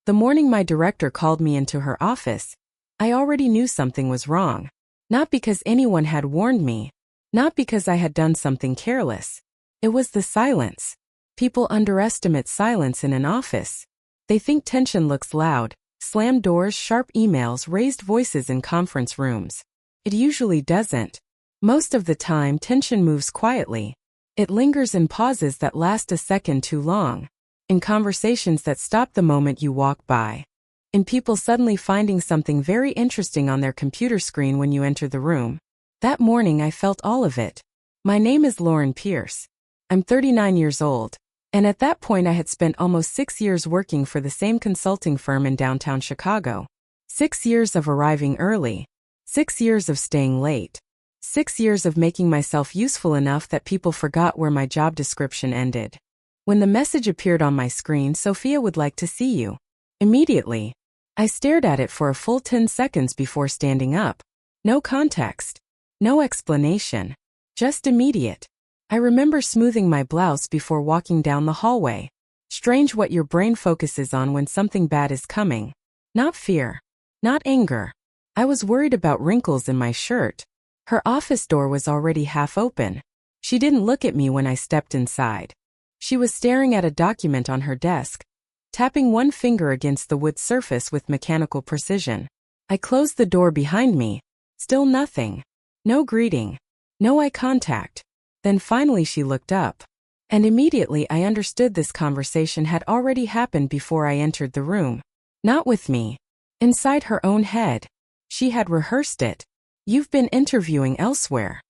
The morning my director called me into her office, I already knew something was wrong. Not because anyone had warned me. Not because I had done something careless. It was the silence. People underestimate silence in an office. They think tension looks loud, slammed doors, sharp emails, raised voices in conference rooms. It usually doesn't. Most of the time, tension moves quietly. It lingers in pauses that last a second too long. In conversations that stop the moment you walk by. In people suddenly finding something very interesting on their computer screen when you enter the room. That morning I felt all of it. My name is Lauren Pierce. I'm 39 years old. And at that point I had spent almost 6 years working for the same consulting firm in downtown Chicago. 6 years of arriving early. 6 years of staying late. 6 years of making myself useful enough that people forgot where my job description ended. When the message appeared on my screen, "Sophia would like to see you." Immediately, I stared at it for a full 10 seconds before standing up. No context. No explanation. Just immediate. I remember smoothing my blouse before walking down the hallway. Strange what your brain focuses on when something bad is coming. Not fear. Not anger. I was worried about wrinkles in my shirt. Her office door was already half open. She didn't look at me when I stepped inside. She was staring at a document on her desk, tapping one finger against the wood surface with mechanical precision. I closed the door behind me. Still nothing. No greeting. No eye contact. Then finally she looked up. And immediately I understood this conversation had already happened before I entered the room. Not with me. Inside her own head. She had rehearsed it. "You've been interviewing elsewhere."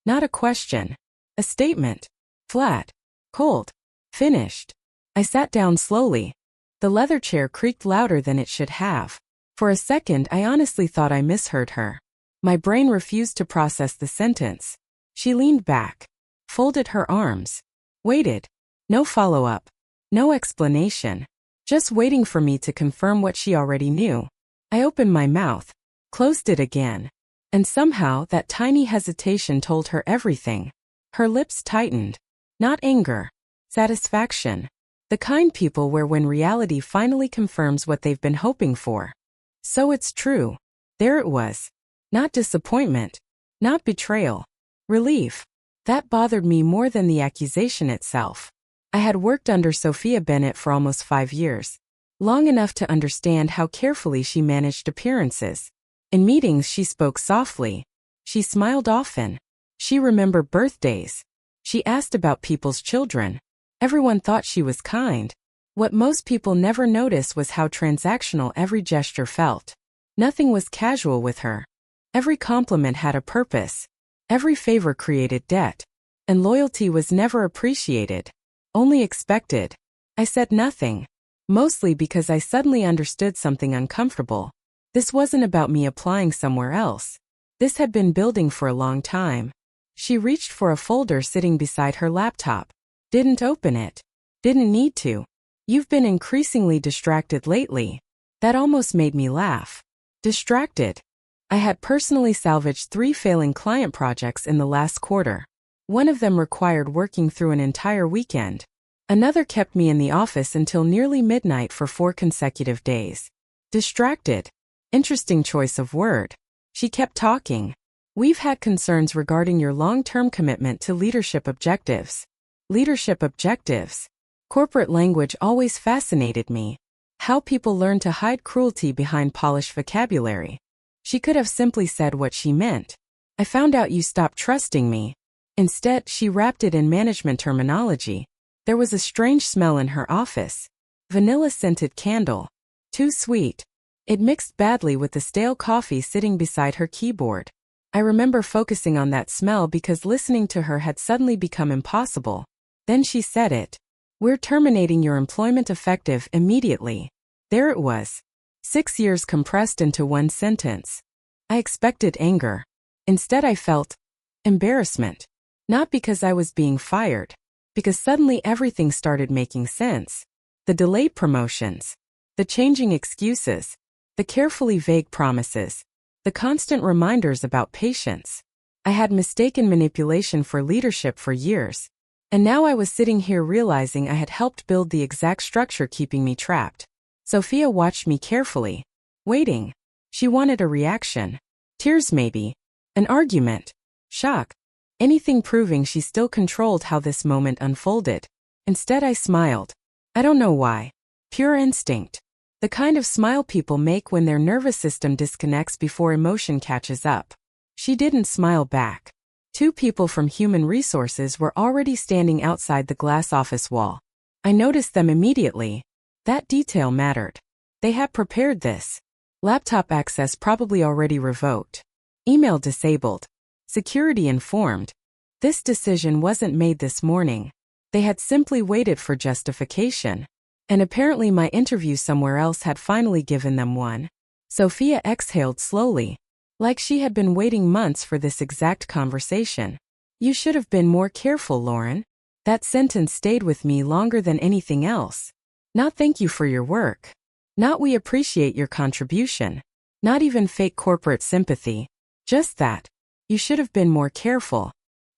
Not a question. A statement. Flat. Cold. Finished. I sat down slowly. The leather chair creaked louder than it should have. For a second I honestly thought I misheard her. My brain refused to process the sentence. She leaned back. Folded her arms. Waited. No follow-up. No explanation. Just waiting for me to confirm what she already knew. I opened my mouth. Closed it again. And somehow that tiny hesitation told her everything. Her lips tightened. Not anger. Satisfaction. The kind people wear when reality finally confirms what they've been hoping for. So it's true. There it was. Not disappointment. Not betrayal. Relief. That bothered me more than the accusation itself. I had worked under Sophia Bennett for almost 5 years. Long enough to understand how carefully she managed appearances. In meetings she spoke softly. She smiled often. She remembered birthdays. She asked about people's children. Everyone thought she was kind. What most people never notice was how transactional every gesture felt. Nothing was casual with her. Every compliment had a purpose. Every favor created debt. And loyalty was never appreciated. Only expected. I said nothing. Mostly because I suddenly understood something uncomfortable. This wasn't about me applying somewhere else. This had been building for a long time. She reached for a folder sitting beside her laptop. Didn't open it. Didn't need to. "You've been increasingly distracted lately." That almost made me laugh. Distracted. I had personally salvaged 3 failing client projects in the last quarter. One of them required working through an entire weekend. Another kept me in the office until nearly midnight for 4 consecutive days. Distracted. Interesting choice of word. She kept talking. "We've had concerns regarding your long-term commitment to leadership objectives." Leadership objectives. Corporate language always fascinated me. How people learn to hide cruelty behind polished vocabulary. She could have simply said what she meant. "I found out you stopped trusting me." Instead, she wrapped it in management terminology. There was a strange smell in her office. Vanilla-scented candle. Too sweet. It mixed badly with the stale coffee sitting beside her keyboard. I remember focusing on that smell because listening to her had suddenly become impossible. Then she said it. "We're terminating your employment effective immediately." There it was. 6 years compressed into one sentence. I expected anger. Instead I felt embarrassment. Not because I was being fired. Because suddenly everything started making sense. The delayed promotions. The changing excuses. The carefully vague promises. The constant reminders about patience. I had mistaken manipulation for leadership for years. And now I was sitting here realizing I had helped build the exact structure keeping me trapped. Sophia watched me carefully, waiting. She wanted a reaction. Tears maybe. An argument. Shock. Anything proving she still controlled how this moment unfolded. Instead I smiled. I don't know why. Pure instinct. The kind of smile people make when their nervous system disconnects before emotion catches up. She didn't smile back. Two people from human resources were already standing outside the glass office wall. I noticed them immediately. That detail mattered. They had prepared this. Laptop access probably already revoked. Email disabled. Security informed. This decision wasn't made this morning. They had simply waited for justification. And apparently my interview somewhere else had finally given them one. Sophia exhaled slowly, like she had been waiting months for this exact conversation. You should have been more careful, Lauren. That sentence stayed with me longer than anything else. Not thank you for your work. Not we appreciate your contribution. Not even fake corporate sympathy. Just that. You should have been more careful.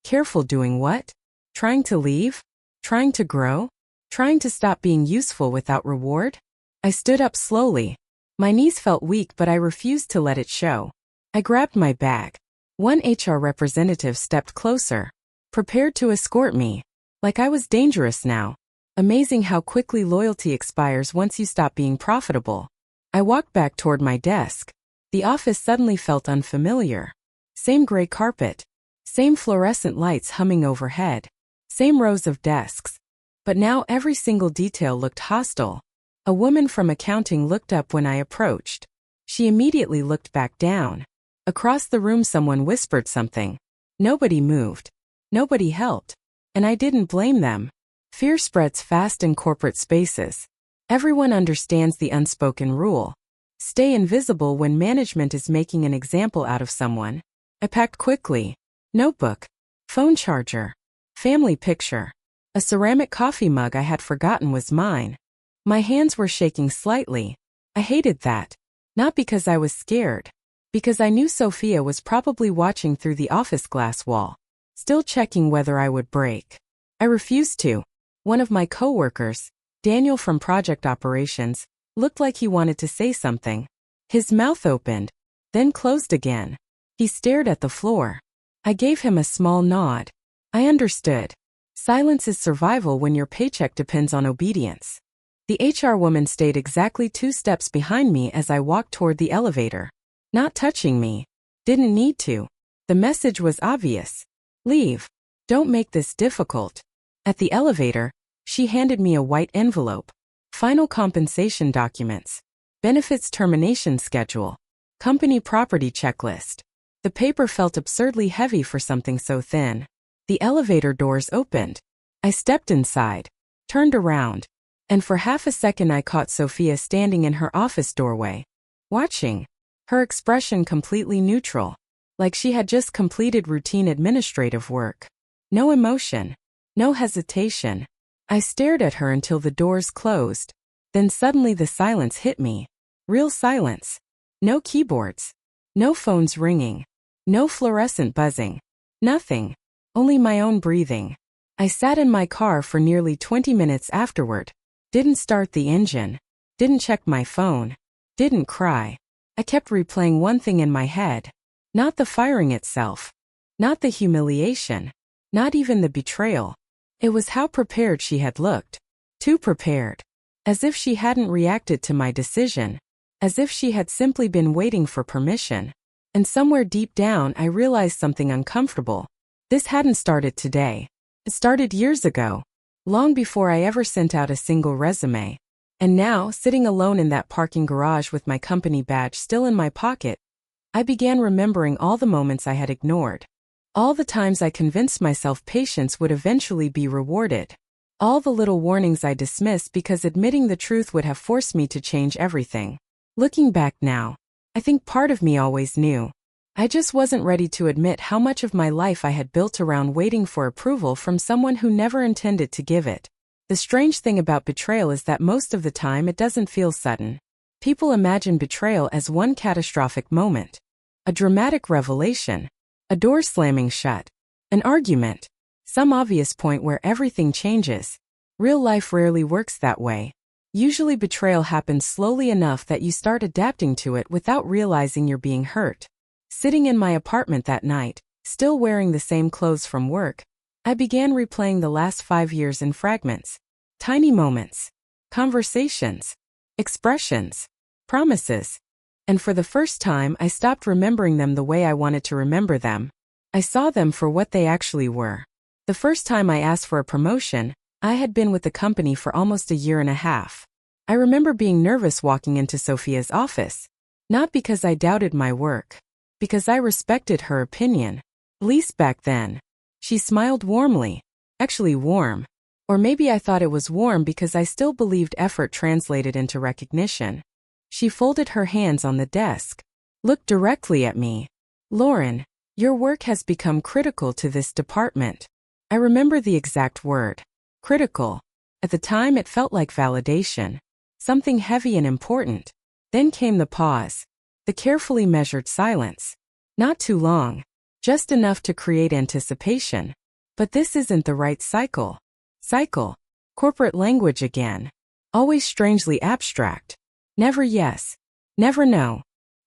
Careful doing what? Trying to leave? Trying to grow? Trying to stop being useful without reward? I stood up slowly. My knees felt weak, but I refused to let it show. I grabbed my bag. One HR representative stepped closer, prepared to escort me. Like I was dangerous now. Amazing how quickly loyalty expires once you stop being profitable. I walked back toward my desk. The office suddenly felt unfamiliar. Same gray carpet. Same fluorescent lights humming overhead. Same rows of desks. But now every single detail looked hostile. A woman from accounting looked up when I approached. She immediately looked back down. Across the room someone whispered something. Nobody moved. Nobody helped. And I didn't blame them. Fear spreads fast in corporate spaces. Everyone understands the unspoken rule. Stay invisible when management is making an example out of someone. I packed quickly. Notebook. Phone charger. Family picture. A ceramic coffee mug I had forgotten was mine. My hands were shaking slightly. I hated that. Not because I was scared. Because I knew Sophia was probably watching through the office glass wall, still checking whether I would break. I refused to. One of my coworkers, Daniel from Project Operations, looked like he wanted to say something. His mouth opened, then closed again. He stared at the floor. I gave him a small nod. I understood. Silence is survival when your paycheck depends on obedience. The HR woman stayed exactly 2 steps behind me as I walked toward the elevator. Not touching me. Didn't need to. The message was obvious. Leave. Don't make this difficult. At the elevator, she handed me a white envelope. Final compensation documents. Benefits termination schedule. Company property checklist. The paper felt absurdly heavy for something so thin. The elevator doors opened. I stepped inside, turned around, and for half a second I caught Sophia standing in her office doorway, watching. Her expression completely neutral, like she had just completed routine administrative work. No emotion, no hesitation. I stared at her until the doors closed. Then suddenly the silence hit me. Real silence. No keyboards. No phones ringing. No fluorescent buzzing. Nothing. Only my own breathing. I sat in my car for nearly 20 minutes afterward. Didn't start the engine. Didn't check my phone. Didn't cry. I kept replaying one thing in my head. Not the firing itself. Not the humiliation. Not even the betrayal. It was how prepared she had looked. Too prepared. As if she hadn't reacted to my decision. As if she had simply been waiting for permission. And somewhere deep down I realized something uncomfortable. This hadn't started today. It started years ago. Long before I ever sent out a single resume. And now, sitting alone in that parking garage with my company badge still in my pocket, I began remembering all the moments I had ignored. All the times I convinced myself patience would eventually be rewarded. All the little warnings I dismissed because admitting the truth would have forced me to change everything. Looking back now, I think part of me always knew. I just wasn't ready to admit how much of my life I had built around waiting for approval from someone who never intended to give it. The strange thing about betrayal is that most of the time it doesn't feel sudden. People imagine betrayal as one catastrophic moment. A dramatic revelation. A door slamming shut. An argument. Some obvious point where everything changes. Real life rarely works that way. Usually betrayal happens slowly enough that you start adapting to it without realizing you're being hurt. Sitting in my apartment that night, still wearing the same clothes from work, I began replaying the last 5 years in fragments. Tiny moments, conversations, expressions, promises. And for the first time, I stopped remembering them the way I wanted to remember them. I saw them for what they actually were. The first time I asked for a promotion, I had been with the company for almost a year and a half. I remember being nervous walking into Sophia's office. Not because I doubted my work. Because I respected her opinion. At least back then. She smiled warmly. Actually warm. Or maybe I thought it was warm because I still believed effort translated into recognition. She folded her hands on the desk. Looked directly at me. Lauren, your work has become critical to this department. I remember the exact word. Critical. At the time it felt like validation. Something heavy and important. Then came the pause. The carefully measured silence. Not too long. Just enough to create anticipation. But this isn't the right cycle. Cycle. Corporate language again. Always strangely abstract. Never yes. Never no.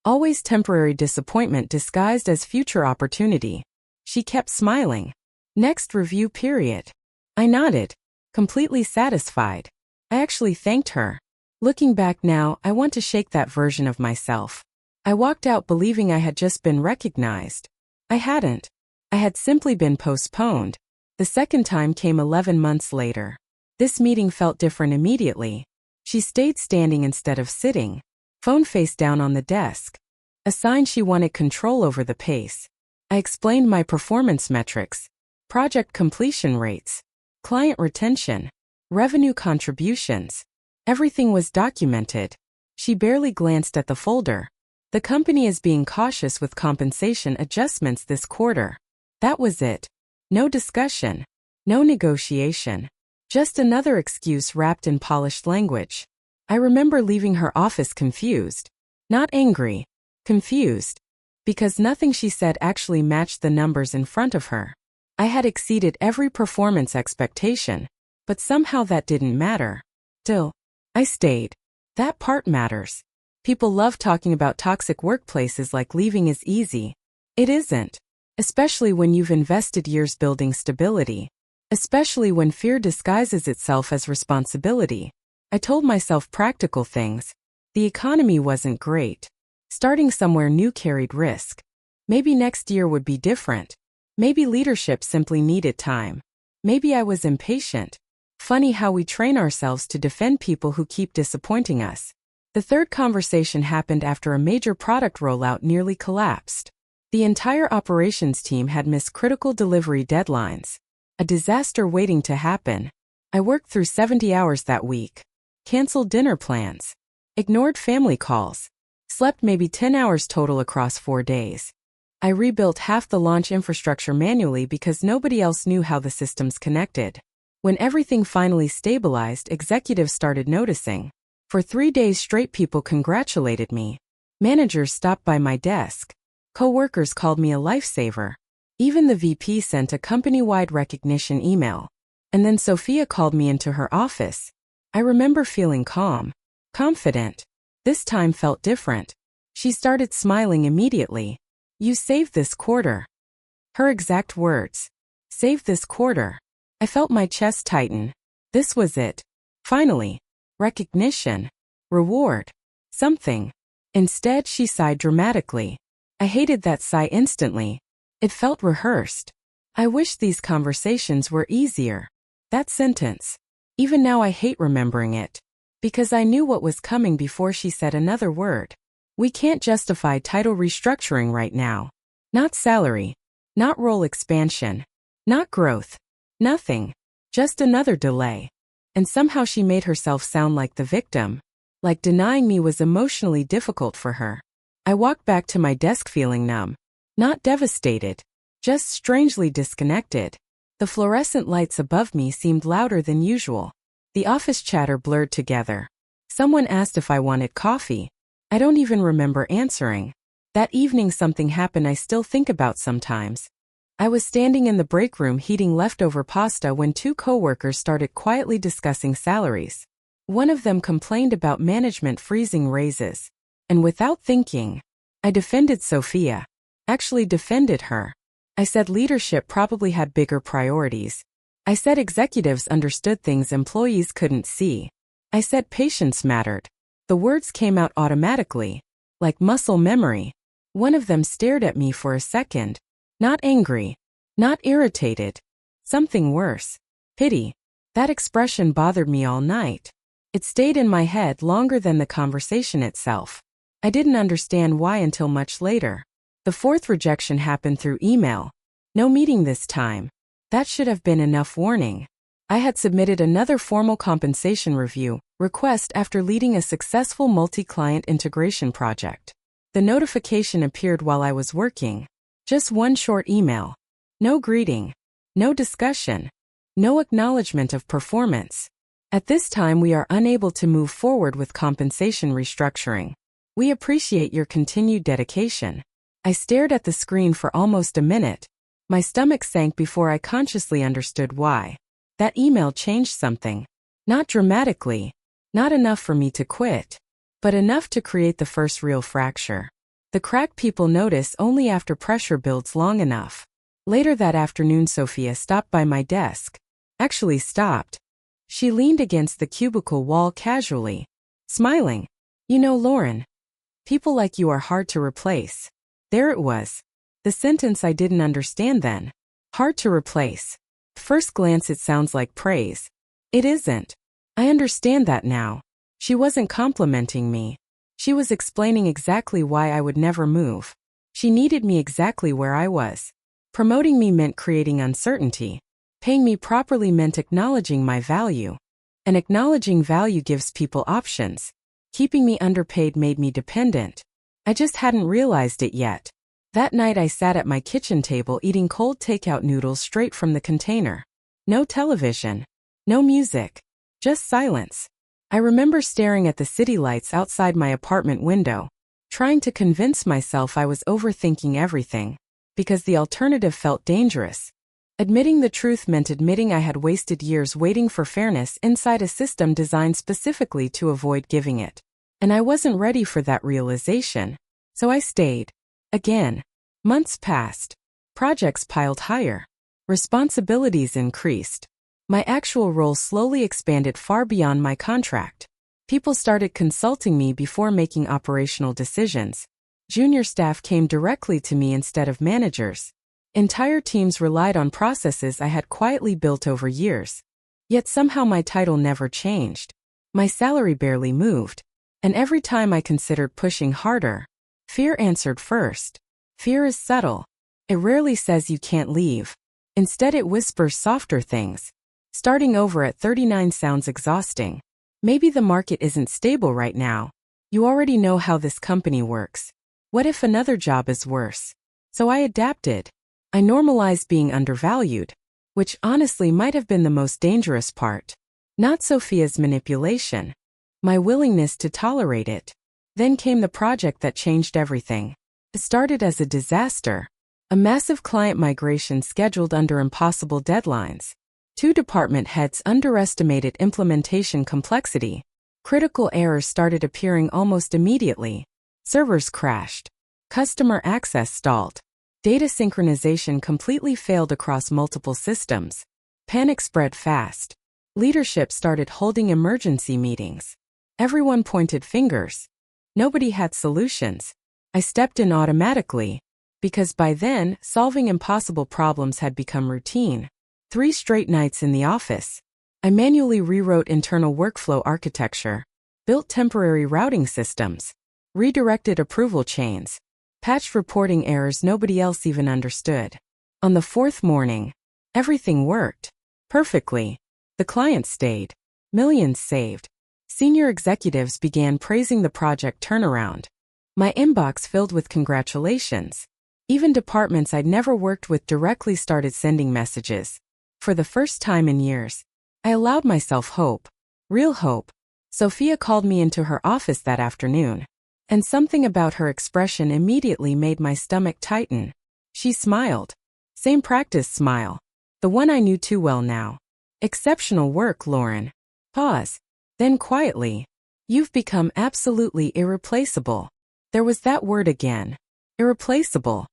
Always temporary disappointment disguised as future opportunity. She kept smiling. Next review period. I nodded. Completely satisfied. I actually thanked her. Looking back now, I want to shake that version of myself. I walked out believing I had just been recognized. I hadn't. I had simply been postponed. The second time came 11 months later. This meeting felt different immediately. She stayed standing instead of sitting. Phone face down on the desk. A sign she wanted control over the pace. I explained my performance metrics. Project completion rates. Client retention. Revenue contributions. Everything was documented. She barely glanced at the folder. The company is being cautious with compensation adjustments this quarter. That was it. No discussion. No negotiation. Just another excuse wrapped in polished language. I remember leaving her office confused. Not angry. Confused. Because nothing she said actually matched the numbers in front of her. I had exceeded every performance expectation. But somehow that didn't matter. Still, I stayed. That part matters. People love talking about toxic workplaces like leaving is easy. It isn't. Especially when you've invested years building stability. Especially when fear disguises itself as responsibility. I told myself practical things. The economy wasn't great. Starting somewhere new carried risk. Maybe next year would be different. Maybe leadership simply needed time. Maybe I was impatient. Funny how we train ourselves to defend people who keep disappointing us. The third conversation happened after a major product rollout nearly collapsed. The entire operations team had missed critical delivery deadlines. A disaster waiting to happen. I worked through 70 hours that week. Canceled dinner plans. Ignored family calls. Slept maybe 10 hours total across 4 days. I rebuilt half the launch infrastructure manually because nobody else knew how the systems connected. When everything finally stabilized, executives started noticing. For 3 days straight, people congratulated me. Managers stopped by my desk. Co-workers called me a lifesaver. Even the VP sent a company-wide recognition email. And then Sophia called me into her office. I remember feeling calm. Confident. This time felt different. She started smiling immediately. You saved this quarter. Her exact words. Saved this quarter. I felt my chest tighten. This was it. Finally. Recognition. Reward. Something. Instead, she sighed dramatically. I hated that sigh instantly. It felt rehearsed. I wish these conversations were easier. That sentence. Even now I hate remembering it. Because I knew what was coming before she said another word. We can't justify title restructuring right now. Not salary. Not role expansion. Not growth. Nothing. Just another delay. And somehow she made herself sound like the victim. Like denying me was emotionally difficult for her. I walked back to my desk feeling numb. Not devastated. Just strangely disconnected. The fluorescent lights above me seemed louder than usual. The office chatter blurred together. Someone asked if I wanted coffee. I don't even remember answering. That evening something happened I still think about sometimes. I was standing in the break room heating leftover pasta when 2 coworkers started quietly discussing salaries. One of them complained about management freezing raises. And without thinking, I defended Sophia. Actually defended her. I said leadership probably had bigger priorities. I said executives understood things employees couldn't see. I said patience mattered. The words came out automatically, like muscle memory. One of them stared at me for a second. Not angry. Not irritated. Something worse. Pity. That expression bothered me all night. It stayed in my head longer than the conversation itself. I didn't understand why until much later. The fourth rejection happened through email. No meeting this time. That should have been enough warning. I had submitted another formal compensation review request after leading a successful multi-client integration project. The notification appeared while I was working. Just one short email. No greeting. No discussion. No acknowledgement of performance. At this time we are unable to move forward with compensation restructuring. We appreciate your continued dedication. I stared at the screen for almost a minute. My stomach sank before I consciously understood why. That email changed something. Not dramatically. Not enough for me to quit. But enough to create the first real fracture. The crack people notice only after pressure builds long enough. Later that afternoon Sophia stopped by my desk. Actually stopped. She leaned against the cubicle wall casually. Smiling. You know, Lauren. People like you are hard to replace. There it was. The sentence I didn't understand then. Hard to replace. First glance it sounds like praise. It isn't. I understand that now. She wasn't complimenting me. She was explaining exactly why I would never move. She needed me exactly where I was. Promoting me meant creating uncertainty. Paying me properly meant acknowledging my value. And acknowledging value gives people options. Keeping me underpaid made me dependent. I just hadn't realized it yet. That night I sat at my kitchen table eating cold takeout noodles straight from the container. No television. No music. Just silence. I remember staring at the city lights outside my apartment window, trying to convince myself I was overthinking everything, because the alternative felt dangerous. Admitting the truth meant admitting I had wasted years waiting for fairness inside a system designed specifically to avoid giving it. And I wasn't ready for that realization. So I stayed. Again. Months passed. Projects piled higher. Responsibilities increased. My actual role slowly expanded far beyond my contract. People started consulting me before making operational decisions. Junior staff came directly to me instead of managers. Entire teams relied on processes I had quietly built over years. Yet somehow my title never changed. My salary barely moved. And every time I considered pushing harder, fear answered first. Fear is subtle. It rarely says you can't leave. Instead it whispers softer things. Starting over at 39 sounds exhausting. Maybe the market isn't stable right now. You already know how this company works. What if another job is worse? So I adapted. I normalized being undervalued, which honestly might have been the most dangerous part. Not Sophia's manipulation. My willingness to tolerate it. Then came the project that changed everything. It started as a disaster. A massive client migration scheduled under impossible deadlines. 2 department heads underestimated implementation complexity. Critical errors started appearing almost immediately. Servers crashed. Customer access stalled. Data synchronization completely failed across multiple systems. Panic spread fast. Leadership started holding emergency meetings. Everyone pointed fingers. Nobody had solutions. I stepped in automatically, because by then, solving impossible problems had become routine. 3 straight nights in the office. I manually rewrote internal workflow architecture, built temporary routing systems, redirected approval chains, patched reporting errors nobody else even understood. On the 4th morning, everything worked perfectly. The client stayed. Millions saved. Senior executives began praising the project turnaround. My inbox filled with congratulations. Even departments I'd never worked with directly started sending messages. For the first time in years, I allowed myself hope. Real hope. Sophia called me into her office that afternoon, and something about her expression immediately made my stomach tighten. She smiled. Same practice smile. The one I knew too well now. Exceptional work, Lauren. Pause. Then quietly, "You've become absolutely irreplaceable." There was that word again. Irreplaceable.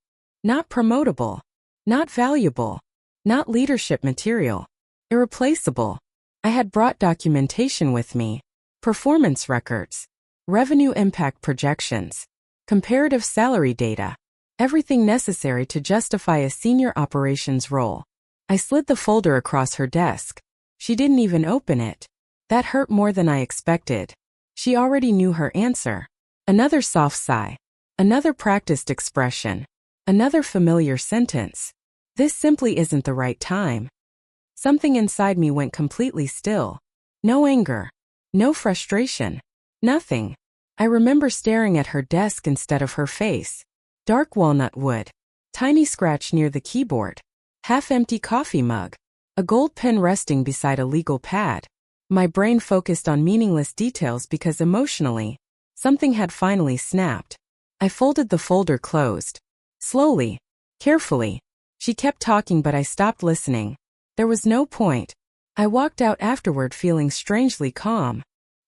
Not promotable. Not valuable. Not leadership material. Irreplaceable. I had brought documentation with me. Performance records. Revenue impact projections. Comparative salary data. Everything necessary to justify a senior operations role. I slid the folder across her desk. She didn't even open it. That hurt more than I expected. She already knew her answer. Another soft sigh. Another practiced expression. Another familiar sentence. "This simply isn't the right time." Something inside me went completely still. No anger. No frustration. Nothing. I remember staring at her desk instead of her face. Dark walnut wood. Tiny scratch near the keyboard. Half-empty coffee mug. A gold pen resting beside a legal pad. My brain focused on meaningless details because emotionally, something had finally snapped. I folded the folder closed. Slowly. Carefully. She kept talking but I stopped listening. There was no point. I walked out afterward feeling strangely calm.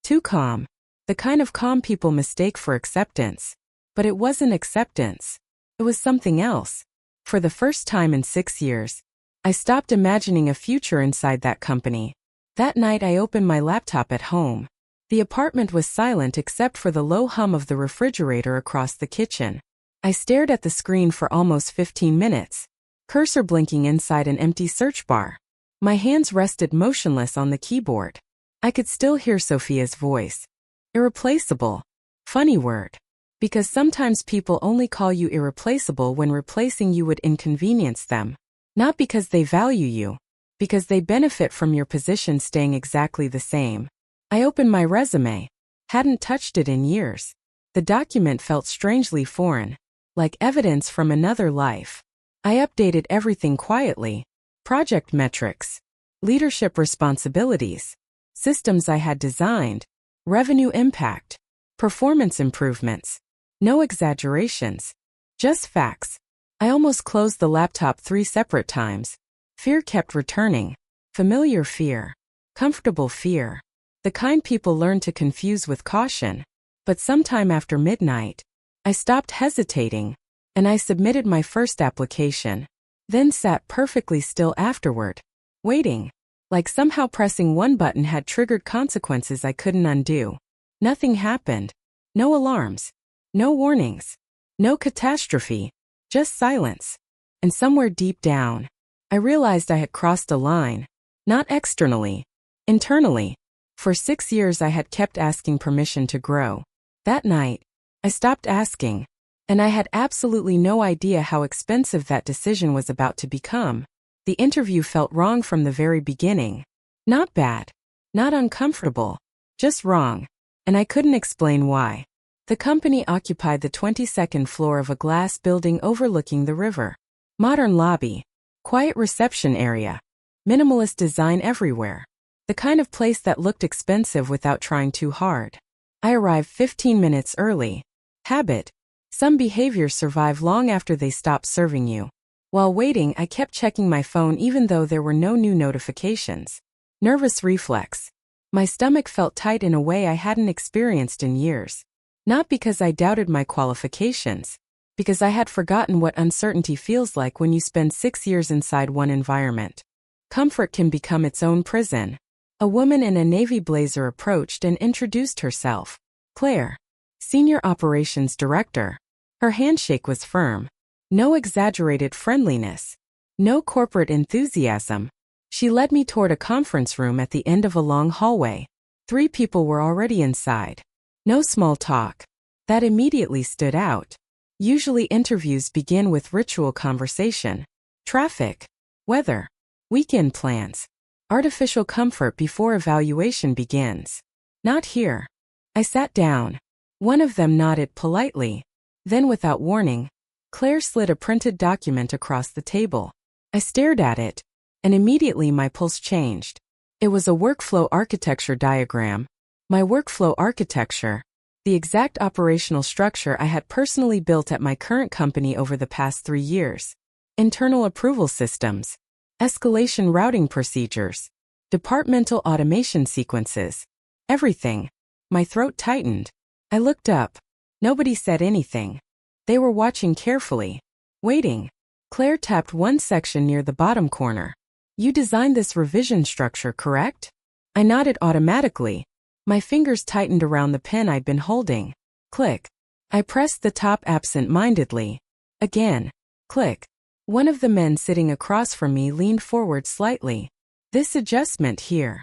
Too calm. The kind of calm people mistake for acceptance. But it wasn't acceptance. It was something else. For the first time in 6 years, I stopped imagining a future inside that company. That night I opened my laptop at home. The apartment was silent except for the low hum of the refrigerator across the kitchen. I stared at the screen for almost 15 minutes, cursor blinking inside an empty search bar. My hands rested motionless on the keyboard. I could still hear Sophia's voice. Irreplaceable. Funny word. Because sometimes people only call you irreplaceable when replacing you would inconvenience them. Not because they value you. Because they benefit from your position staying exactly the same. I opened my resume. Hadn't touched it in years. The document felt strangely foreign. Like evidence from another life. I updated everything quietly. Project metrics. Leadership responsibilities. Systems I had designed. Revenue impact. Performance improvements. No exaggerations. Just facts. I almost closed the laptop 3 separate times. Fear kept returning. Familiar fear. Comfortable fear. The kind people learn to confuse with caution. But sometime after midnight, I stopped hesitating, and I submitted my first application. Then sat perfectly still afterward, waiting. Like somehow pressing one button had triggered consequences I couldn't undo. Nothing happened. No alarms. No warnings. No catastrophe. Just silence. And somewhere deep down, I realized I had crossed a line. Not externally. Internally. For 6 years I had kept asking permission to grow. That night, I stopped asking. And I had absolutely no idea how expensive that decision was about to become. The interview felt wrong from the very beginning. Not bad. Not uncomfortable. Just wrong. And I couldn't explain why. The company occupied the 22nd floor of a glass building overlooking the river. Modern lobby. Quiet reception area. Minimalist design everywhere. The kind of place that looked expensive without trying too hard. I arrived 15 minutes early. Habit. Some behaviors survive long after they stop serving you. While waiting, I kept checking my phone even though there were no new notifications. Nervous reflex. My stomach felt tight in a way I hadn't experienced in years. Not because I doubted my qualifications. Because I had forgotten what uncertainty feels like when you spend 6 years inside one environment. Comfort can become its own prison. A woman in a navy blazer approached and introduced herself. Claire. Senior Operations Director. Her handshake was firm. No exaggerated friendliness. No corporate enthusiasm. She led me toward a conference room at the end of a long hallway. 3 people were already inside. No small talk. That immediately stood out. Usually interviews begin with ritual conversation. Traffic. Weather. Weekend plans. Artificial comfort before evaluation begins. Not here. I sat down. One of them nodded politely. Then without warning, Claire slid a printed document across the table. I stared at it, and immediately my pulse changed. It was a workflow architecture diagram. My workflow architecture. The exact operational structure I had personally built at my current company over the past 3 years. Internal approval systems. Escalation routing procedures. Departmental automation sequences. Everything. My throat tightened. I looked up. Nobody said anything. They were watching carefully. Waiting. Claire tapped one section near the bottom corner. You designed this revision structure, correct? I nodded automatically. My fingers tightened around the pen I'd been holding. Click. I pressed the top absent-mindedly. Again. Click. One of the men sitting across from me leaned forward slightly. This adjustment here.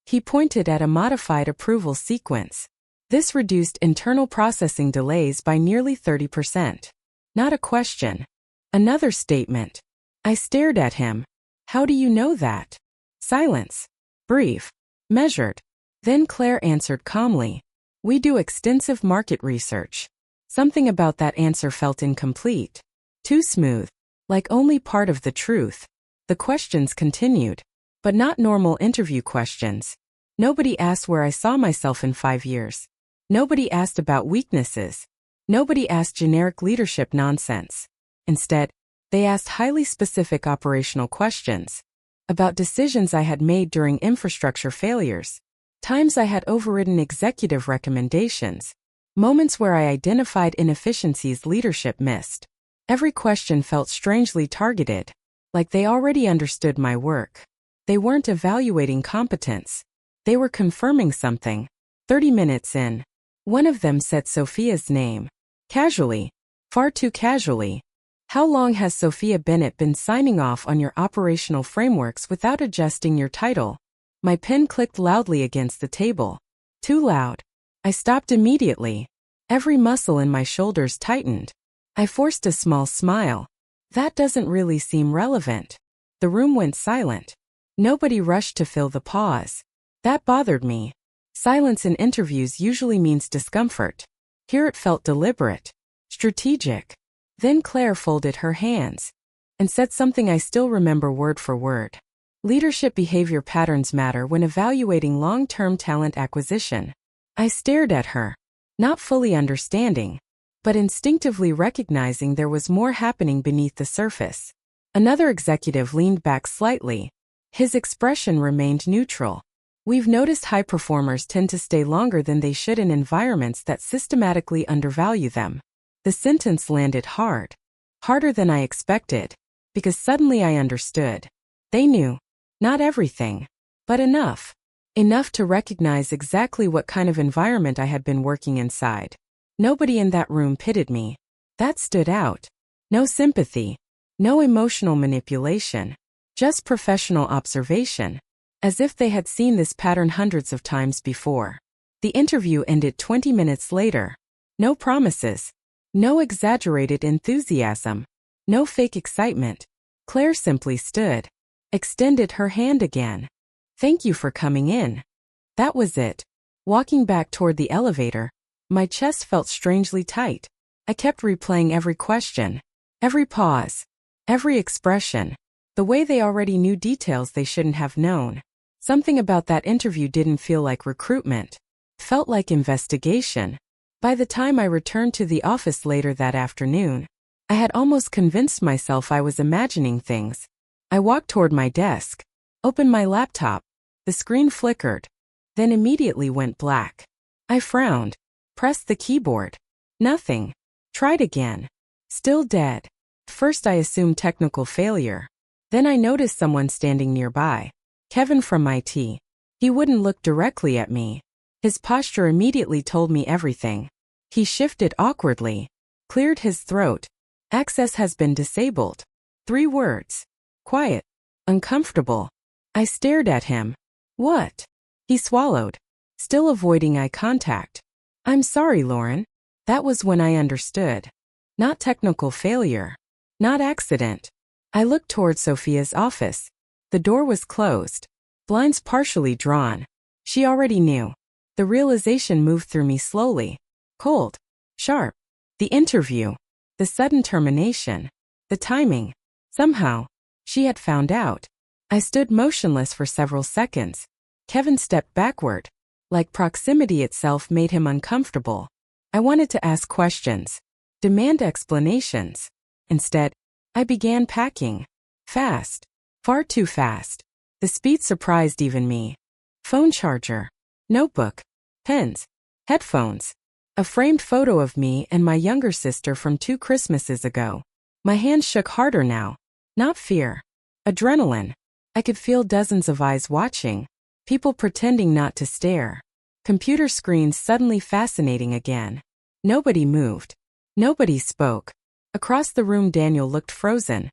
He pointed at a modified approval sequence. This reduced internal processing delays by nearly 30%. Not a question. Another statement. I stared at him. How do you know that? Silence. Brief. Measured. Then Claire answered calmly. We do extensive market research. Something about that answer felt incomplete. Too smooth. Like only part of the truth. The questions continued. But not normal interview questions. Nobody asked where I saw myself in 5 years. Nobody asked about weaknesses. Nobody asked generic leadership nonsense. Instead, they asked highly specific operational questions. About decisions I had made during infrastructure failures. Times I had overridden executive recommendations. Moments where I identified inefficiencies leadership missed. Every question felt strangely targeted. Like they already understood my work. They weren't evaluating competence. They were confirming something. 30 minutes in. One of them said Sophia's name. Casually. Far too casually. How long has Sophia Bennett been signing off on your operational frameworks without adjusting your title? My pen clicked loudly against the table. Too loud. I stopped immediately. Every muscle in my shoulders tightened. I forced a small smile. That doesn't really seem relevant. The room went silent. Nobody rushed to fill the pause. That bothered me. Silence in interviews usually means discomfort. Here it felt deliberate. Strategic. Then Claire folded her hands. And said something I still remember word for word. Leadership behavior patterns matter when evaluating long-term talent acquisition. I stared at her. Not fully understanding. But instinctively recognizing there was more happening beneath the surface. Another executive leaned back slightly. His expression remained neutral. We've noticed high performers tend to stay longer than they should in environments that systematically undervalue them. The sentence landed hard. Harder than I expected. Because suddenly I understood. They knew. Not everything. But enough. Enough to recognize exactly what kind of environment I had been working inside. Nobody in that room pitied me. That stood out. No sympathy. No emotional manipulation. Just professional observation. As if they had seen this pattern hundreds of times before. The interview ended 20 minutes later. No promises. No exaggerated enthusiasm. No fake excitement. Claire simply stood. Extended her hand again. Thank you for coming in. That was it. Walking back toward the elevator, my chest felt strangely tight. I kept replaying every question. Every pause. Every expression. The way they already knew details they shouldn't have known. Something about that interview didn't feel like recruitment. Felt like investigation. By the time I returned to the office later that afternoon, I had almost convinced myself I was imagining things. I walked toward my desk, opened my laptop. The screen flickered, then immediately went black. I frowned, pressed the keyboard. Nothing. Tried again. Still dead. First I assumed technical failure. Then I noticed someone standing nearby. Kevin from IT. He wouldn't look directly at me. His posture immediately told me everything. He shifted awkwardly. Cleared his throat. Access has been disabled. 3 words. Quiet. Uncomfortable. I stared at him. What? He swallowed. Still avoiding eye contact. I'm sorry, Lauren. That was when I understood. Not technical failure. Not accident. I looked toward Sophia's office. The door was closed. Blinds partially drawn. She already knew. The realization moved through me slowly. Cold. Sharp. The interview. The sudden termination. The timing. Somehow, she had found out. I stood motionless for several seconds. Kevin stepped backward. Like proximity itself made him uncomfortable. I wanted to ask questions. Demand explanations. Instead, I began packing. Fast. Far too fast. The speed surprised even me. Phone charger. Notebook, pens, headphones, a framed photo of me and my younger sister from 2 Christmases ago. My hands shook harder now. Not fear. Adrenaline. I could feel dozens of eyes watching, people pretending not to stare. Computer screens suddenly fascinating again. Nobody moved. Nobody spoke. Across the room Daniel looked frozen.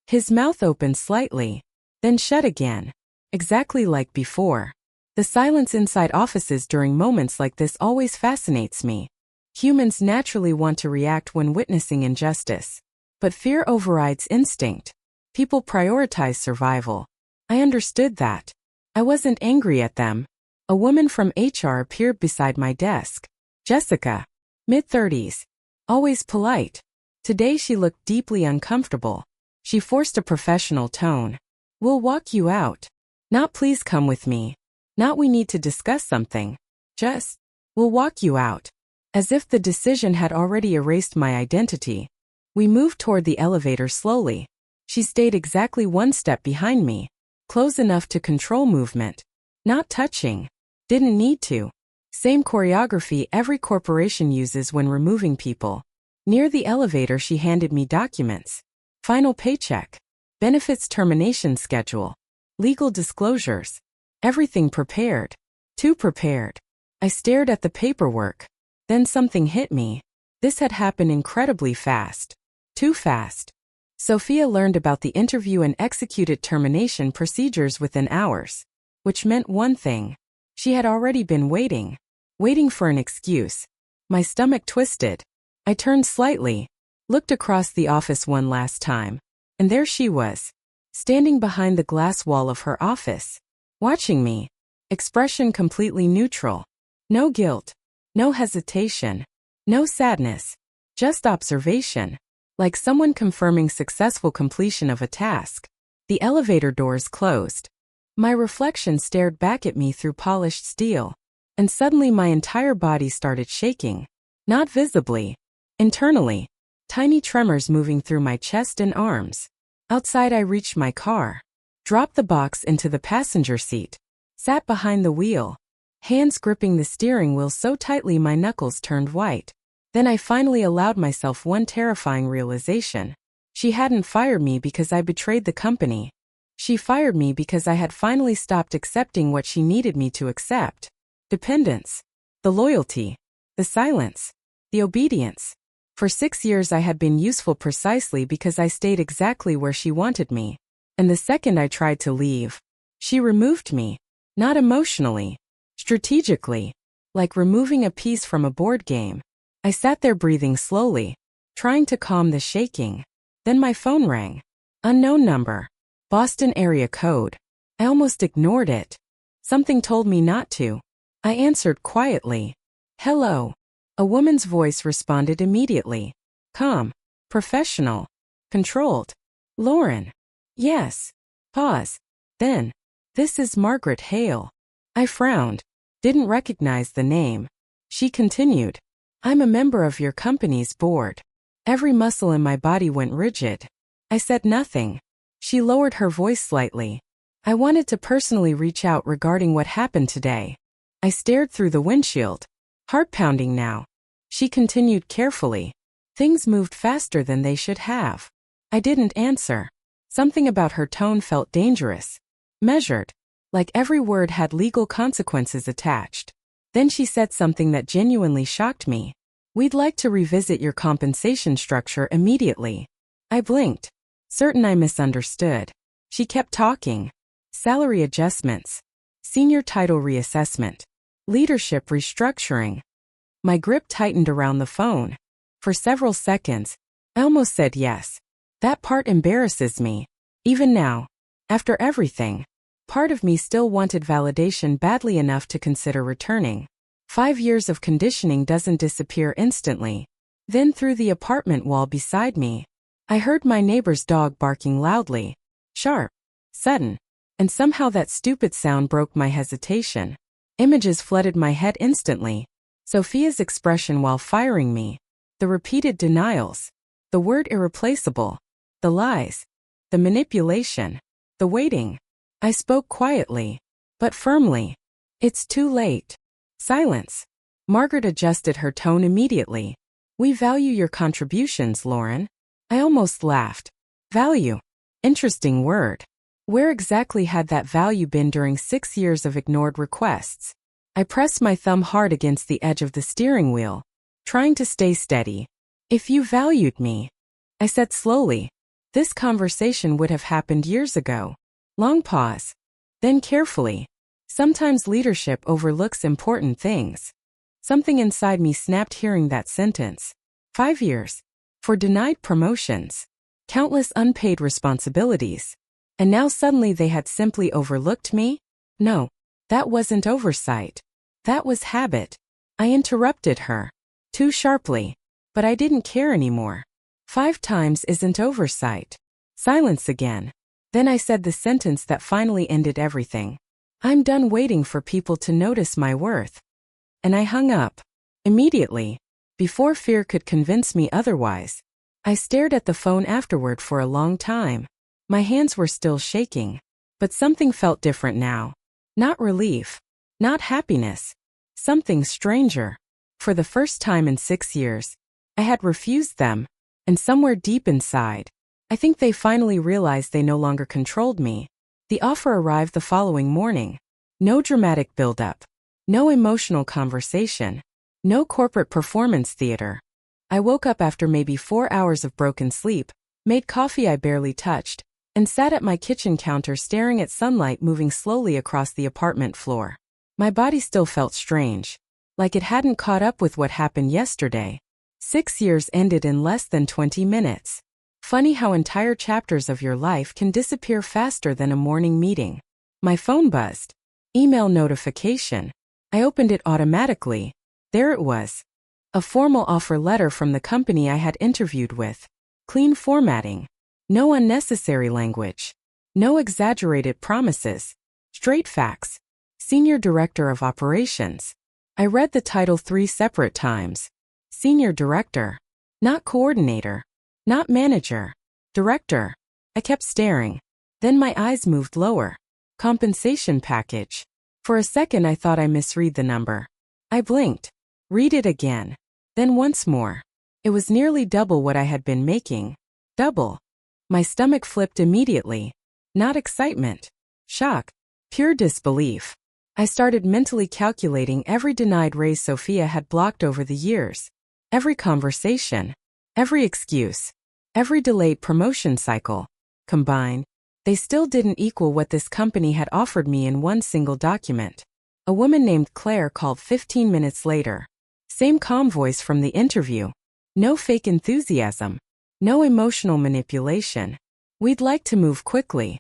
His mouth opened slightly, then shut again. Exactly like before. The silence inside offices during moments like this always fascinates me. Humans naturally want to react when witnessing injustice. But fear overrides instinct. People prioritize survival. I understood that. I wasn't angry at them. A woman from HR appeared beside my desk. Jessica. Mid-30s. Always polite. Today she looked deeply uncomfortable. She forced a professional tone. We'll walk you out. Not please come with me. Not we need to discuss something. Just, we'll walk you out. As if the decision had already erased my identity. We moved toward the elevator slowly. She stayed exactly one step behind me. Close enough to control movement. Not touching. Didn't need to. Same choreography every corporation uses when removing people. Near the elevator she handed me documents. Final paycheck. Benefits termination schedule. Legal disclosures. Everything prepared. Too prepared. I stared at the paperwork. Then something hit me. This had happened incredibly fast. Too fast. Sophia learned about the interview and executed termination procedures within hours. Which meant one thing. She had already been waiting. Waiting for an excuse. My stomach twisted. I turned slightly. Looked across the office one last time. And there she was. Standing behind the glass wall of her office. Watching me. Expression completely neutral. No guilt. No hesitation. No sadness. Just observation. Like someone confirming successful completion of a task. The elevator doors closed. My reflection stared back at me through polished steel. And suddenly my entire body started shaking. Not visibly. Internally. Tiny tremors moving through my chest and arms. Outside I reached my car. Dropped the box into the passenger seat. Sat behind the wheel. Hands gripping the steering wheel so tightly my knuckles turned white. Then I finally allowed myself one terrifying realization. She hadn't fired me because I betrayed the company. She fired me because I had finally stopped accepting what she needed me to accept. Dependence. The loyalty. The silence. The obedience. For 6 years I had been useful precisely because I stayed exactly where she wanted me. And the second I tried to leave, she removed me. Not emotionally. Strategically. Like removing a piece from a board game. I sat there breathing slowly, trying to calm the shaking. Then my phone rang. Unknown number. Boston area code. I almost ignored it. Something told me not to. I answered quietly. Hello. A woman's voice responded immediately. Calm. Professional. Controlled. Lauren. Yes. Pause. Then. This is Margaret Hale. I frowned. Didn't recognize the name. She continued. I'm a member of your company's board. Every muscle in my body went rigid. I said nothing. She lowered her voice slightly. I wanted to personally reach out regarding what happened today. I stared through the windshield. Heart pounding now. She continued carefully. Things moved faster than they should have. I didn't answer. Something about her tone felt dangerous. Measured. Like every word had legal consequences attached. Then she said something that genuinely shocked me. We'd like to revisit your compensation structure immediately. I blinked. Certain I misunderstood. She kept talking. Salary adjustments. Senior title reassessment. Leadership restructuring. My grip tightened around the phone. For several seconds, I almost said yes. That part embarrasses me. Even now. After everything. Part of me still wanted validation badly enough to consider returning. 5 years of conditioning doesn't disappear instantly. Then through the apartment wall beside me, I heard my neighbor's dog barking loudly. Sharp. Sudden. And somehow that stupid sound broke my hesitation. Images flooded my head instantly. Sophia's expression while firing me. The repeated denials. The word irreplaceable. The lies. The manipulation. The waiting. I spoke quietly, but firmly. It's too late. Silence. Margaret adjusted her tone immediately. We value your contributions, Lauren. I almost laughed. Value. Interesting word. Where exactly had that value been during 6 years of ignored requests? I pressed my thumb hard against the edge of the steering wheel, trying to stay steady. If you valued me, I said slowly, this conversation would have happened years ago. Long pause. Then carefully. Sometimes leadership overlooks important things. Something inside me snapped hearing that sentence. 5 years. For denied promotions. Countless unpaid responsibilities. And now suddenly they had simply overlooked me? No, that wasn't oversight. That was habit. I interrupted her. Too sharply. But I didn't care anymore. 5 times isn't oversight. Silence again. Then I said the sentence that finally ended everything. I'm done waiting for people to notice my worth. And I hung up. Immediately. Before fear could convince me otherwise. I stared at the phone afterward for a long time. My hands were still shaking. But something felt different now. Not relief. Not happiness. Something stranger. For the first time in 6 years, I had refused them. And somewhere deep inside, I think they finally realized they no longer controlled me. The offer arrived the following morning. No dramatic build-up. No emotional conversation. No corporate performance theater. I woke up after maybe 4 hours of broken sleep, made coffee I barely touched, and sat at my kitchen counter staring at sunlight moving slowly across the apartment floor. My body still felt strange. Like it hadn't caught up with what happened yesterday. 6 years ended in less than 20 minutes. Funny how entire chapters of your life can disappear faster than a morning meeting. My phone buzzed. Email notification. I opened it automatically. There it was. A formal offer letter from the company I had interviewed with. Clean formatting. No unnecessary language. No exaggerated promises. Straight facts. Senior Director of Operations. I read the title 3 separate times. Senior Director. Not Coordinator. Not Manager. Director. I kept staring. Then my eyes moved lower. Compensation package. For a second I thought I misread the number. I blinked. Read it again. Then once more. It was nearly double what I had been making. Double. My stomach flipped immediately. Not excitement. Shock. Pure disbelief. I started mentally calculating every denied raise Sophia had blocked over the years. Every conversation. Every excuse. Every delayed promotion cycle. Combined, they still didn't equal what this company had offered me in one single document. A woman named Claire called 15 minutes later. Same calm voice from the interview. No fake enthusiasm. No emotional manipulation. We'd like to move quickly.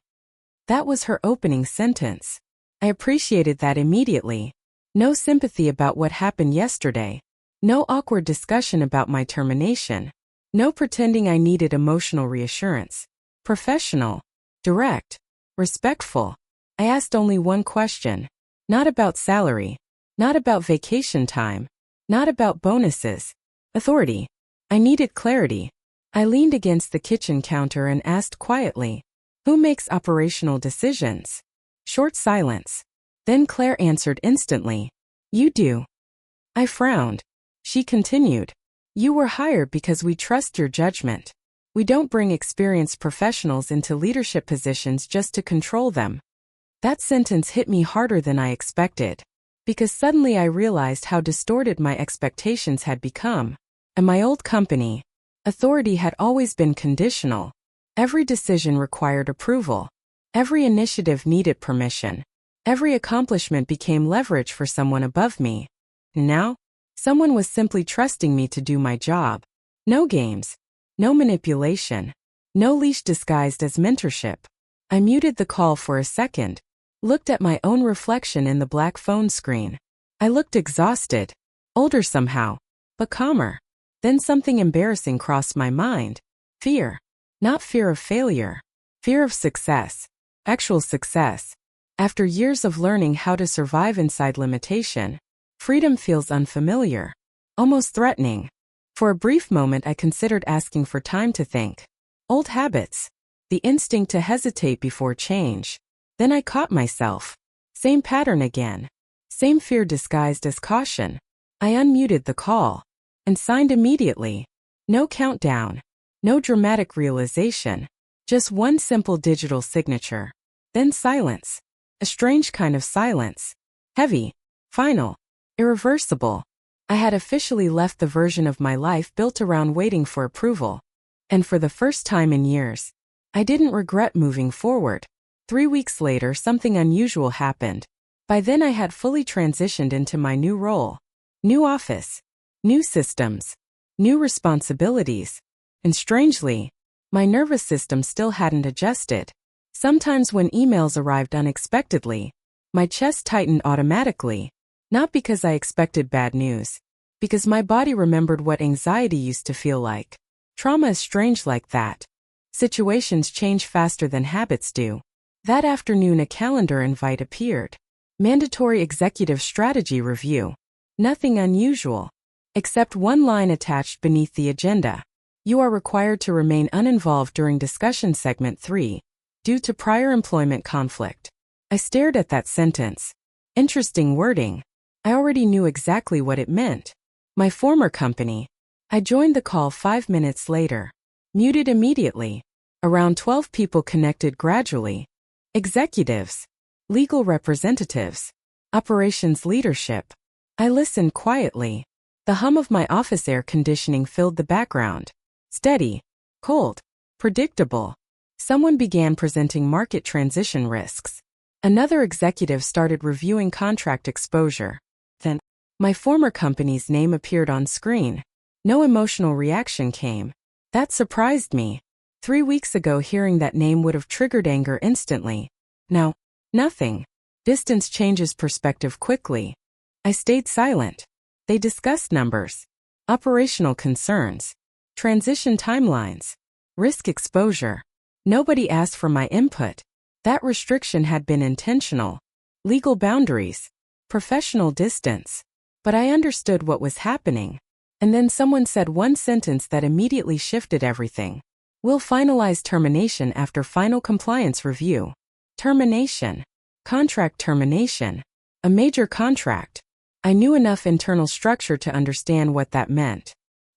That was her opening sentence. I appreciated that immediately. No sympathy about what happened yesterday. No awkward discussion about my termination. No pretending I needed emotional reassurance. Professional. Direct. Respectful. I asked only one question. Not about salary. Not about vacation time. Not about bonuses. Authority. I needed clarity. I leaned against the kitchen counter and asked quietly, who makes operational decisions? Short silence. Then Claire answered instantly. You do. I frowned. She continued. You were hired because we trust your judgment. We don't bring experienced professionals into leadership positions just to control them. That sentence hit me harder than I expected. Because suddenly I realized how distorted my expectations had become. At my old company, authority had always been conditional. Every decision required approval. Every initiative needed permission. Every accomplishment became leverage for someone above me. Now, someone was simply trusting me to do my job. No games. No manipulation. No leash disguised as mentorship. I muted the call for a second. Looked at my own reflection in the black phone screen. I looked exhausted. Older somehow. But calmer. Then something embarrassing crossed my mind. Fear. Not fear of failure. Fear of success. Actual success. After years of learning how to survive inside limitation, freedom feels unfamiliar. Almost threatening. For a brief moment I considered asking for time to think. Old habits. The instinct to hesitate before change. Then I caught myself. Same pattern again. Same fear disguised as caution. I unmuted the call and signed immediately. No countdown. No dramatic realization. Just one simple digital signature. Then silence. A strange kind of silence. Heavy. Final. Irreversible. I had officially left the version of my life built around waiting for approval. And for the first time in years, I didn't regret moving forward. 3 weeks later, something unusual happened. By then I had fully transitioned into my new role. New office. New systems. New responsibilities. And strangely, my nervous system still hadn't adjusted. Sometimes when emails arrived unexpectedly, my chest tightened automatically. Not because I expected bad news. Because my body remembered what anxiety used to feel like. Trauma is strange like that. Situations change faster than habits do. That afternoon a calendar invite appeared. Mandatory executive strategy review. Nothing unusual. Except one line attached beneath the agenda. You are required to remain uninvolved during discussion segment 3, due to prior employment conflict. I stared at that sentence. Interesting wording. I already knew exactly what it meant. My former company. I joined the call 5 minutes later. Muted immediately. Around 12 people connected gradually. Executives. Legal representatives. Operations leadership. I listened quietly. The hum of my office air conditioning filled the background. Steady. Cold. Predictable. Someone began presenting market transition risks. Another executive started reviewing contract exposure. Then, my former company's name appeared on screen. No emotional reaction came. That surprised me. 3 weeks ago hearing that name would have triggered anger instantly. Now, nothing. Distance changes perspective quickly. I stayed silent. They discussed numbers. Operational concerns. Transition timelines. Risk exposure. Nobody asked for my input. That restriction had been intentional. Legal boundaries. Professional distance. But I understood what was happening. And then someone said one sentence that immediately shifted everything. We'll finalize termination after final compliance review. Termination. Contract termination. A major contract. I knew enough internal structure to understand what that meant.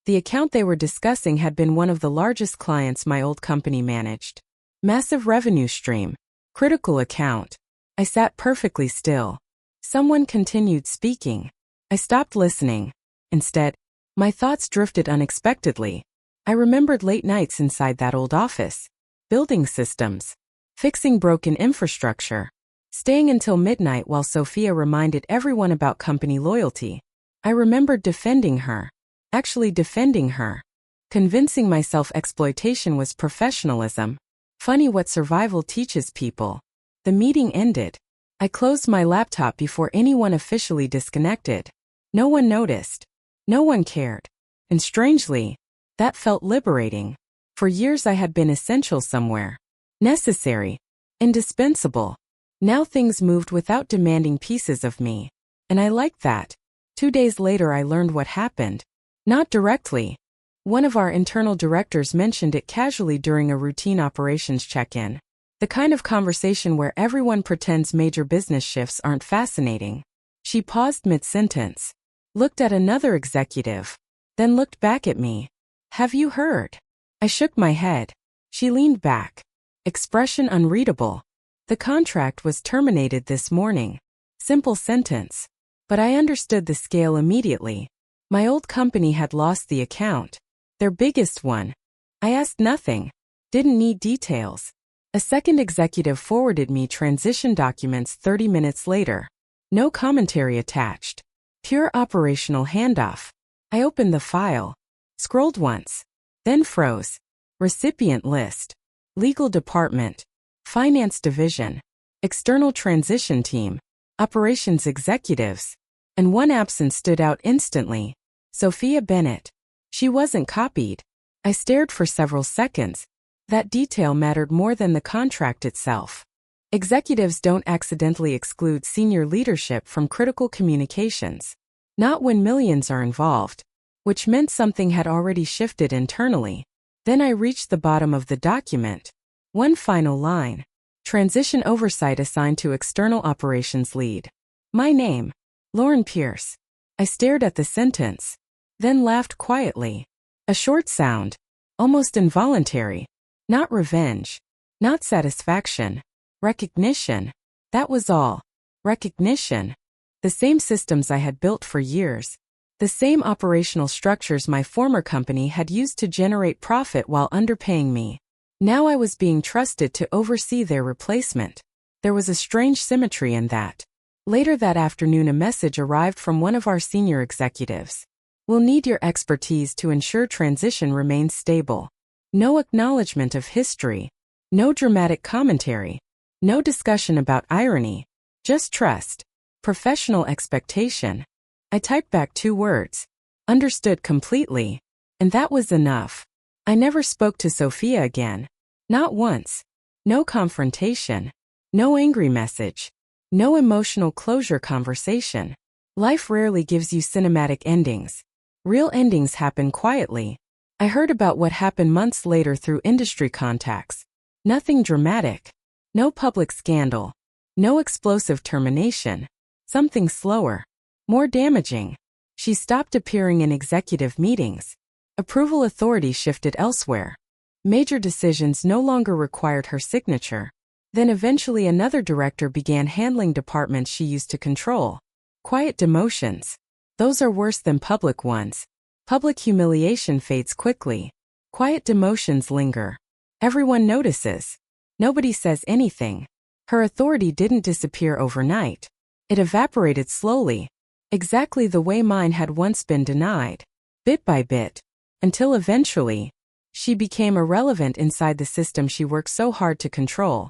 The account they were discussing had been one of the largest clients my old company managed. Massive revenue stream. Critical account. I sat perfectly still. Someone continued speaking. I stopped listening. Instead, my thoughts drifted unexpectedly. I remembered late nights inside that old office. Building systems. Fixing broken infrastructure. Staying until midnight while Sophia reminded everyone about company loyalty. I remembered defending her. Actually defending her. Convincing myself exploitation was professionalism. Funny what survival teaches people. The meeting ended. I closed my laptop before anyone officially disconnected. No one noticed. No one cared. And strangely, that felt liberating. For years I had been essential somewhere. Necessary. Indispensable. Now things moved without demanding pieces of me. And I liked that. 2 days later I learned what happened. Not directly. One of our internal directors mentioned it casually during a routine operations check-in. The kind of conversation where everyone pretends major business shifts aren't fascinating. She paused mid-sentence. Looked at another executive. Then looked back at me. Have you heard? I shook my head. She leaned back. Expression unreadable. The contract was terminated this morning. Simple sentence. But I understood the scale immediately. My old company had lost the account. Their biggest one. I asked nothing. Didn't need details. A second executive forwarded me transition documents 30 minutes later. No commentary attached. Pure operational handoff. I opened the file. Scrolled once. Then froze. Recipient list. Legal department. Finance division. External transition team. Operations executives. And one absence stood out instantly. Sophia Bennett. She wasn't copied. I stared for several seconds. That detail mattered more than the contract itself. Executives don't accidentally exclude senior leadership from critical communications. Not when millions are involved. Which meant something had already shifted internally. Then I reached the bottom of the document. One final line. Transition oversight assigned to external operations lead. My name. Lauren Pierce. I stared at the sentence, then laughed quietly. A short sound, almost involuntary. Not revenge. Not satisfaction. Recognition. That was all. Recognition. The same systems I had built for years. The same operational structures my former company had used to generate profit while underpaying me. Now I was being trusted to oversee their replacement. There was a strange symmetry in that. Later that afternoon, a message arrived from one of our senior executives. We'll need your expertise to ensure transition remains stable. No acknowledgement of history. No dramatic commentary. No discussion about irony. Just trust. Professional expectation. I typed back 2 words. Understood completely. And that was enough. I never spoke to Sophia again. Not once. No confrontation. No angry message. No emotional closure conversation. Life rarely gives you cinematic endings. Real endings happen quietly. I heard about what happened months later through industry contacts. Nothing dramatic. No public scandal. No explosive termination. Something slower. More damaging. She stopped appearing in executive meetings. Approval authority shifted elsewhere. Major decisions no longer required her signature. Then eventually another director began handling departments she used to control. Quiet demotions. Those are worse than public ones. Public humiliation fades quickly. Quiet demotions linger. Everyone notices. Nobody says anything. Her authority didn't disappear overnight. It evaporated slowly. Exactly the way mine had once been denied. Bit by bit. Until eventually, she became irrelevant inside the system she worked so hard to control.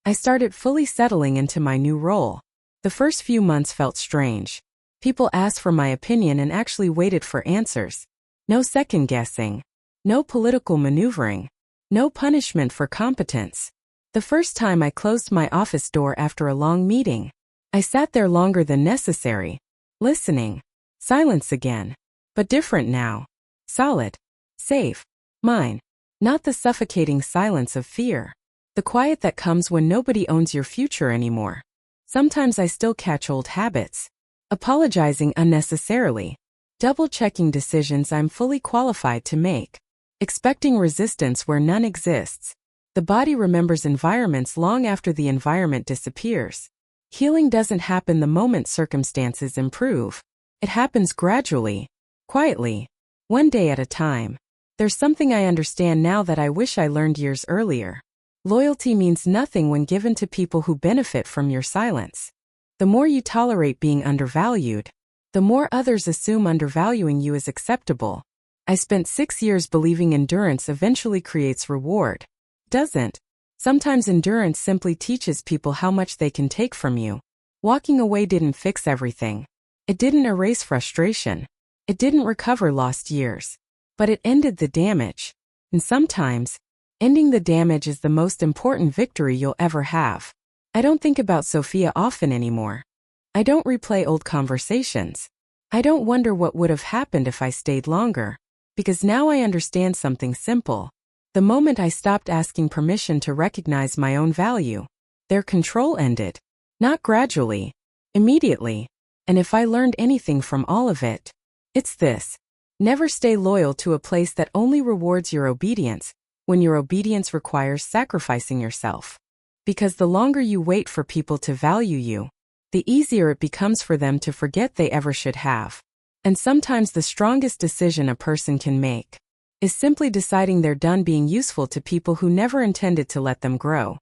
I started fully settling into my new role. The first few months felt strange. People asked for my opinion and actually waited for answers. No second guessing. No political maneuvering. No punishment for competence. The first time I closed my office door after a long meeting, I sat there longer than necessary. Listening. Silence again. But different now. Solid. Safe. Mine. Not the suffocating silence of fear. The quiet that comes when nobody owns your future anymore. Sometimes I still catch old habits. Apologizing unnecessarily. Double-checking decisions I'm fully qualified to make. Expecting resistance where none exists. The body remembers environments long after the environment disappears. Healing doesn't happen the moment circumstances improve. It happens gradually. Quietly. One day at a time. There's something I understand now that I wish I learned years earlier. Loyalty means nothing when given to people who benefit from your silence. The more you tolerate being undervalued, the more others assume undervaluing you is acceptable. I spent 6 years believing endurance eventually creates reward. Doesn't. Sometimes endurance simply teaches people how much they can take from you. Walking away didn't fix everything. It didn't erase frustration. It didn't recover lost years. But it ended the damage. And sometimes, ending the damage is the most important victory you'll ever have. I don't think about Sophia often anymore. I don't replay old conversations. I don't wonder what would have happened if I stayed longer. Because now I understand something simple. The moment I stopped asking permission to recognize my own value, their control ended. Not gradually. Immediately. And if I learned anything from all of it, it's this. Never stay loyal to a place that only rewards your obedience, when your obedience requires sacrificing yourself. Because the longer you wait for people to value you, the easier it becomes for them to forget they ever should have. And sometimes the strongest decision a person can make is simply deciding they're done being useful to people who never intended to let them grow.